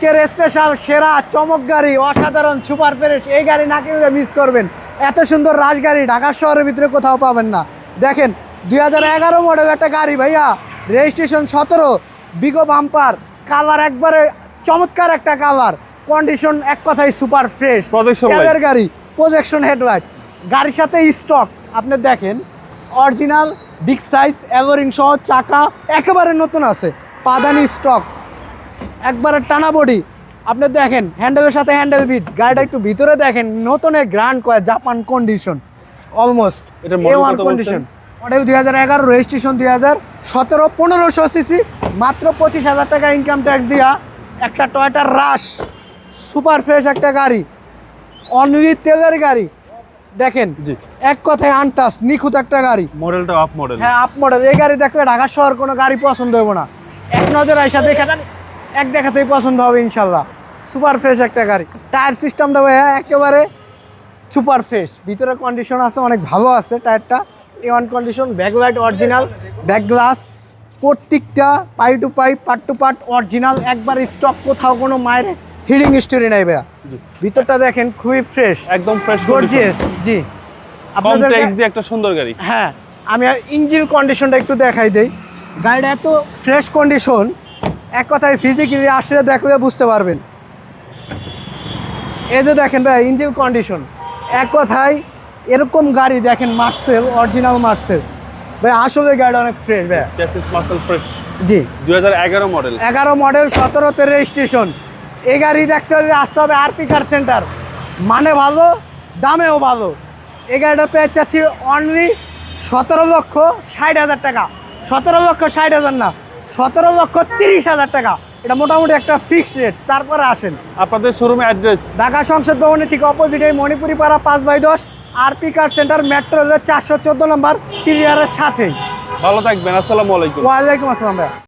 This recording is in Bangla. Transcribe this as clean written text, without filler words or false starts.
আজকের স্পেশাল সেরা চমক গাড়ি, অসাধারণ সুপার ফ্রেশ। এই গাড়ি না কিনলে মিস করবেন। এত সুন্দর রাশ গাড়ি ঢাকা শহরের ভিতরে কোথাও পাবেন না। দেখেন 2011 মডেল একটা গাড়ি ভাইয়া, রেজিস্ট্রেশন 17, বিগো বাম্পার, কালার একবারে চমৎকার একটা কালার, কন্ডিশন এক কথায় সুপার ফ্রেশ। ক্যাবের গাড়ি, প্রজেকশন হেডলাইট, গাড়ির সাথে স্টক আপনি দেখেন অরিজিনাল বিগ সাইজ এভারিং সহ চাকা একেবারে নতুন আছে, পাদানি স্টক, একবারে টানা বডি। আপনি দেখেন হ্যান্ডেলের সাথে হ্যান্ডেল বিট, গাড়িটা একটু ভিতরে দেখেন, নতুনের গ্র্যান্ড কয় Japan condition almost A1 condition. Model 2011, registration 2017, 1500 CC, মাত্র 25,000 টাকা ইনকাম ট্যাক্স দিয়া একটা টয়োটা রাশ সুপার ফ্রেশ একটা গাড়ি, অনলি তেলের গাড়ি। দেখেন এক কথায় আনটাস নিখুঁত একটা গাড়ি, মডেলটা আপ মডেল। হ্যাঁ আপ মডেল। এই গাড়ি দেখলে ঢাকা শহর কোনো গাড়ি পছন্দ হবে না, এক নজর আইসা দেখে দেন, এক দেখাতেই পছন্দ হবে ইনশাল্লাহ। সুপার ফ্রেশ একটা গাড়ি, টায়ার সিস্টেমটা ভাইয়া একেবারে সুপার ফ্রেশ, ভিতরে কন্ডিশন আছে অনেক ভালো আছে। টায়ারটা A1 condition, backlight original, back glass প্রত্যেকটা পাই টু পাই, পার্ট টু পার্ট অরিজিনাল, একবার স্টক, কোথাও কোনো মায়ের হিডিং স্টোরি নাই ভাইয়া। ভিতরটা দেখেন খুবই ফ্রেশ, একদম ফ্রেশ গর্জিয়াস। জি আপনাদের ট্যাক্স দিয়ে একটা সুন্দর গাড়ি। হ্যাঁ, আমি ইঞ্জিন কন্ডিশনটা একটু দেখাই দেই। গাড়িটা এত ফ্রেশ কন্ডিশন, এক কথায় ফিজিক্যালি আসলে দেখলে বুঝতে পারবেন। এই যে দেখেন ভাই ইঞ্জিন কন্ডিশন, এক কথায় এরকম গাড়ি দেখেন, মার্সেল, অরিজিনাল মার্সেল ভাই, আসলে গাড়িটা অনেক ফ্রেশ ভাই। চ্যাসিস মার্সেল ফ্রেশ, জি 2011 মডেল। 11 মডেল, 17তে রেজিস্ট্রেশন। এই গাড়ি দেখতে হলে আসতে হবে আরপি কার সেন্টার, মানে ভালো, দামেও ভালো। এই গাড়িটা প্রাইস চাচ্ছি অনলি 17,60,000 টাকা। 17,60,000 না, 17,30,000 টাকা। এটা মোটামুটি একটা ফিক্সড রেট। তারপরে আসেন আপনাদের শোরুমে অ্যাড্রেস ঢাকা সংসদ ভবনের ঠিক অপোজিটে মণিপুরি পাড়া 5/10, আরপি কার সেন্টার, মেট্রো রেলের 414 নম্বর, ক্লিয়ারের সাথেই। ভালো থাকবেন। আসসালামু আলাইকুম। ওয়ালাইকুম আসসালাম ভাইয়া।